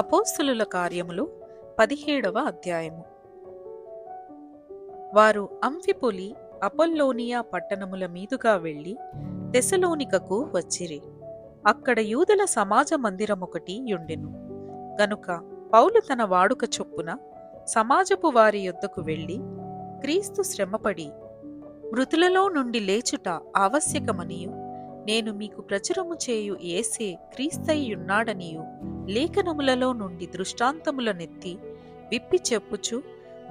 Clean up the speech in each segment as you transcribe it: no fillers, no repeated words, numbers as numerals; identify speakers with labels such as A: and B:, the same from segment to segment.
A: అపోస్తలుల కార్యములు 17వ అధ్యాయము. వారు అంఫిపొలి అపొల్లోనియా పట్టణముల మీదుగా వెళ్లి తెసలోనికకు వచ్చిరి. అక్కడ యూదుల సమాజ మందిరమొకటి యుండెను గనుక పౌలు తన వాడుక చొప్పున సమాజపు వారి యొద్దకు వెళ్లి, క్రీస్తు శ్రమపడి మృతులలో నుండి లేచుట ఆవశ్యకమనియు, నేను మీకు ప్రచురము చేయు యేసే క్రీస్తయ్యున్నాడనియు లేఖనములలో నుండి దృష్టాంతములనెత్తి విప్పి చెప్పుచు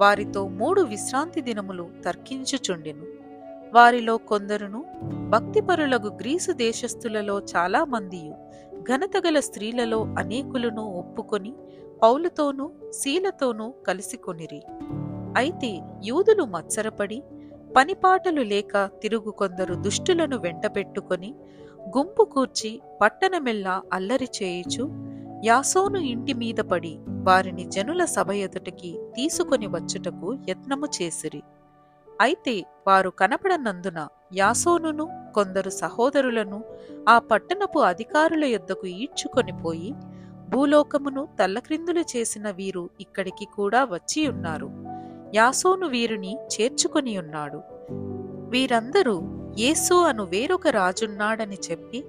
A: వారితో 3 విశ్రాంతి దినములు తర్కించుచుండెను. వారిలో కొందరును భక్తిపరులగు గ్రీసు దేశస్థులలో చాలా మందియు ఘనతగల స్త్రీలలో అనేకులను ఒప్పుకొని పౌలుతోనూ సీలతోనూ కలిసికొనిరి. అయితే యూదులు మత్సరపడి పనిపాటలు లేక తిరుగు కొందరు దుష్టులను వెంటబెట్టుకొని గుంపు కూర్చి పట్టణమెల్లా అల్లరి చేయుచు యాసోను ఇంటి మీద పడి వారిని జనుల సభ ఎదుటకి తీసుకొని వచ్చుటకు యత్నము చేసిరి. అయితే వారు కనపడనందున యాసోనును కొందరు సహోదరులను ఆ పట్టణపు అధికారుల యొద్దకు ఈడ్చుకొని పోయి, భూలోకమును తల్లక్రిందులు చేసిన వీరు ఇక్కడికి కూడా వచ్చి ఉన్నారు. యాసోను వీరిని చేర్చుకొని ఉన్నాడు. వీరందరూ యేసు అను వేరొక రాజున్నాడని చెప్పి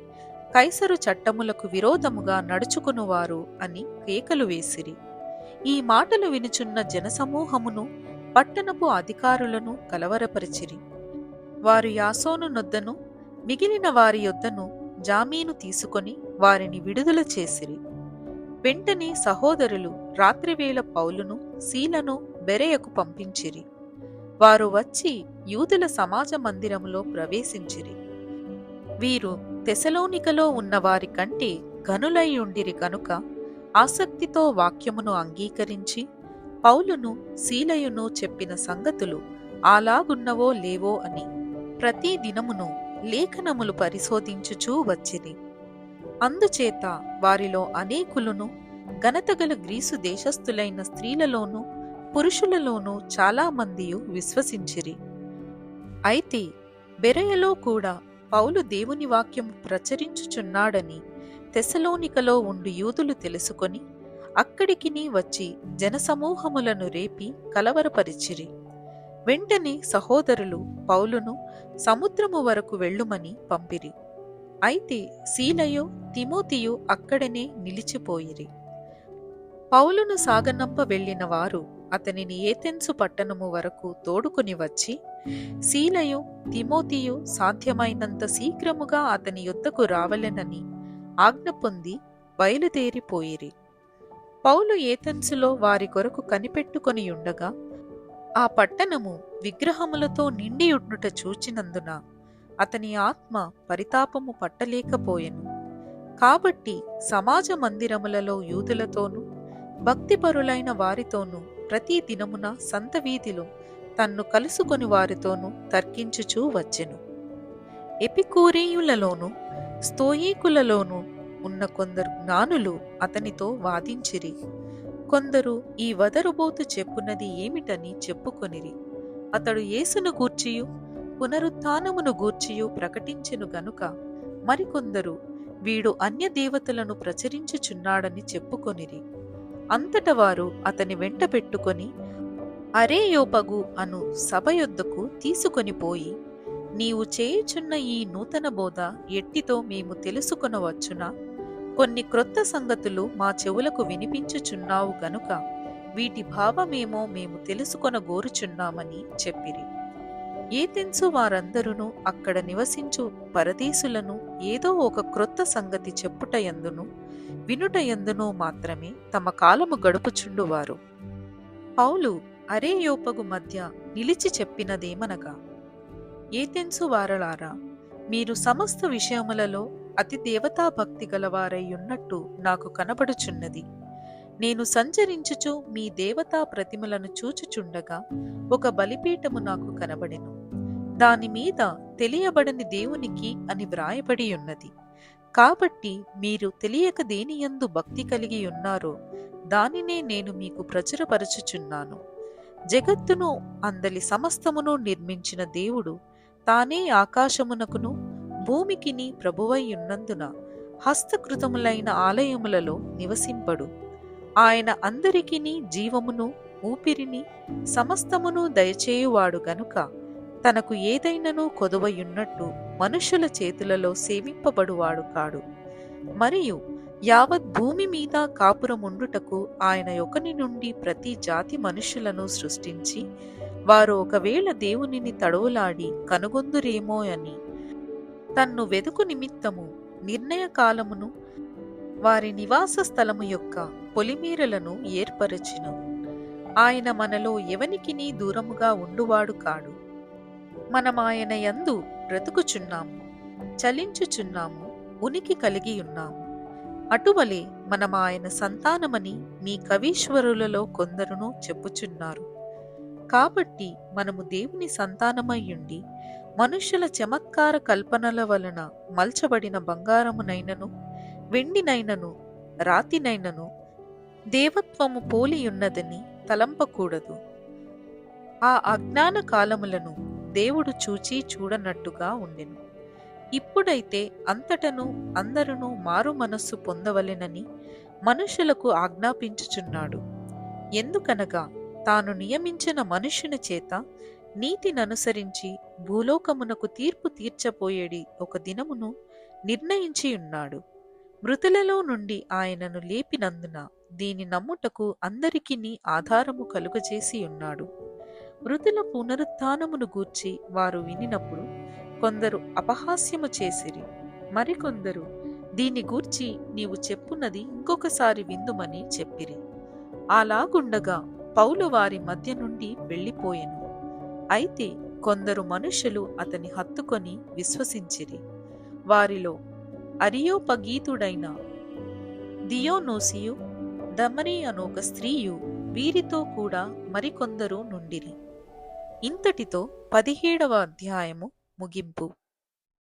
A: కైసరు చట్టములకు విరోధముగా నడుచుకునువారు అని కేకలు వేసిరి. ఈ మాటలు వినుచున్న జనసమూహమును పట్టణపు అధికారులను కలవరపరిచిరి. వారు యాసోను నొద్దను మిగిలిన వారి యొద్దను జామీను తీసుకొని వారిని విడుదల చేసిరి. వెంటనే సహోదరులు రాత్రివేళ పౌలును సీలను బెరయకు పంపించిరి. వారు వచ్చి యూదుల సమాజ మందిరములో ప్రవేశించిరి. వీరు తెసలోనికలో ఉన్న వారి కంటే ఘనులై ఉండిరి కనుక ఆసక్తితో వాక్యమును అంగీకరించి పౌలును సీలయును చెప్పిన సంగతులు అలాగున్నవో లేవో అని ప్రతి దినమును లేఖనములు పరిశోధించుచూ వచ్చిరి. అందుచేత వారిలో అనేకులను ఘనతగల గ్రీసు దేశస్థులైన స్త్రీలలోనూ పురుషులలోనూ చాలా మందియు విశ్వసించిరి. అయితే బెరయలో కూడా పౌలు దేవుని వాక్యము ప్రచురించుచున్నాడని తెసలోనికలో ఉండు యూదులు తెలుసుకొని అక్కడికిని వచ్చి జనసమూహములను రేపి కలవరపరిచిరి. వెంటనే సహోదరులు పౌలును సముద్రము వరకు వెళ్ళుమని పంపిరి. అయితే సీలయు తిమోతియు అక్కడనే నిలిచిపోయిరి. పౌలును సాగనంప వెళ్లిన వారు అతనిని ఏథెన్సు పట్టణము వరకు తోడుకుని వచ్చి, సీలయు తిమోతియు సాధ్యమైనంత శీఘ్రముగా అతని యొద్దకు రావలెనని ఆజ్ఞ పొంది బయలుదేరిపోయిరి. పౌలు ఏథెన్సులో వారి కొరకు కనిపెట్టుకొని ఉండగా ఆ పట్టణము విగ్రహములతో నిండియుండుట చూచినందున అతని ఆత్మ పరితాపము పట్టలేకపోయెను. కాబట్టి సమాజ మందిరములలో యూదులతోనూ భక్తిపరులైన వారితోనూ ప్రతి దినమున సంత వీధిలో తన్ను కలుసుకొని వారితోనూ తర్కించుచూ వచ్చెను. ఎపికూరీయులలోనూ స్తోయీకులలోనూ ఉన్న కొందరు జ్ఞానులు అతనితో వాదించిరి. కొందరు ఈ వదరుబోతు చెప్పునది ఏమిటని చెప్పుకొనిరి. అతడు యేసును గూర్చియు పునరుత్థానమును గూర్చియు ప్రకటించెను గనుక మరికొందరు వీడు అన్య దేవతలను ప్రచురించుచున్నాడని చెప్పుకొనిరి. అంతట వారు అతని వెంట పెట్టుకొని అరేయోపగు అను సభ యొద్దకు తీసుకొని పోయి, నీవు చేయుచున్న ఈ నూతన బోధ ఎట్టితో మేము తెలుసుకొనవచ్చునా? కొన్ని క్రొత్త సంగతులు మా చెవులకు వినిపించుచున్నావు గనుక వీటి భావమేమో మేము తెలుసుకొనగోరుచున్నామని చెప్పిరి. ఏథెన్సు వారందరూ అక్కడ నివసించు పరదేశులను ఏదో ఒక క్రొత్త సంగతి చెప్పుటయందును వినుటయందును మాత్రమే తమ కాలము గడుపుచుండువారు. పౌలు అరేయోపగు మధ్య నిలిచి చెప్పినదేమనగా, ఏథెన్సు వారలారా, మీరు సమస్త విషయములలో అతి దేవతాభక్తి గలవారై ఉన్నట్టు నాకు కనబడుచున్నది. నేను సంచరించుచు మీ దేవతా ప్రతిమలను చూచుచుండగా ఒక బలిపీఠము నాకు కనబడెను. దానిమీద తెలియబడని దేవునికి అని వ్రాయబడి ఉన్నది. కాబట్టి మీరు తెలియక దేనియందు భక్తి కలిగి ఉన్నారో దానినే నేను మీకు ప్రచురపరచుచున్నాను. జగత్తును అందలి సమస్తమును నిర్మించిన దేవుడు తానే ఆకాశమునకును భూమికిని ప్రభువై ఉన్నందున హస్తకృతములైన ఆలయములలో నివసింపడు. ఆయన అందరికిని జీవమును ఊపిరిని సమస్తమును దయచేయువాడు గనుక తనకు ఏదైనను కొదువయున్నట్టు మనుషుల చేతులలో సేవింపబడువాడు కాడు. మరియు యావత్ భూమి మీద కాపురముండుటకు ఆయన ఒకని నుండి ప్రతి జాతి మనుషులను సృష్టించి, వారు ఒకవేళ దేవునిని తడవులాడి కనుగొందురేమో అని తన్ను వెదుకు నిమిత్తము నిర్ణయ కాలమును వారి నివాస స్థలము యొక్క పొలిమేరలను ఏర్పరచును. ఆయన మనలో ఎవనికిని దూరముగా ఉండువాడు కాడు. మనమాయన యందు బ్రతుకుచున్నాము, చలించుచున్నాము, ఉనికి కలిగి ఉన్నాము. అటువలే మనమాయన సంతానమని మీ కవీశ్వరులలో కొందరును చెప్పుచున్నారు. కాబట్టి మనము దేవుని సంతానమయ్యుండి మనుష్యుల చమత్కార కల్పనల వలన మల్చబడిన బంగారమునైనను వెండినైనను రాతినైనను దేవత్వము పోలియున్నదని తలంపకూడదు. ఆ అజ్ఞాన కాలములను దేవుడు చూచి చూడనట్టుగా ఉండెను. ఇప్పుడైతే అంతటను అందరును మారు మనస్సు పొందవలెనని మనుషులకు ఆజ్ఞాపించుచున్నాడు. ఎందుకనగా తాను నియమించిన మనుష్యుని చేత నీతిననుసరించి భూలోకమునకు తీర్పు తీర్చపోయేడి ఒక దినమును నిర్ణయించియున్నాడు. మృతులలో నుండి ఆయనను లేపినందున దీని నమ్ముటకు అందరికిని ఆధారము కలుగజేసి ఉన్నాడు. మృతుల పునరుత్థానమును గూర్చి వారు వినినప్పుడు కొందరు అపహాస్యము చేసిరి. మరికొందరు దీని గూర్చి నీవు చెప్పున్నది ఇంకొకసారి విందుమని చెప్పిరి. అలాగుండగా పౌలు వారి మధ్య నుండి వెళ్ళిపోయెను. అయితే కొందరు మనుషులు అతని హత్తుకొని విశ్వసించిరి. వారిలో అరియోపగీతుడైన దియోనోసియు దమరి అనొక స్త్రీయు వీరితో కూడా మరికొందరు నుండిరి. ఇంతటితో 17వ అధ్యాయము ముగింపు.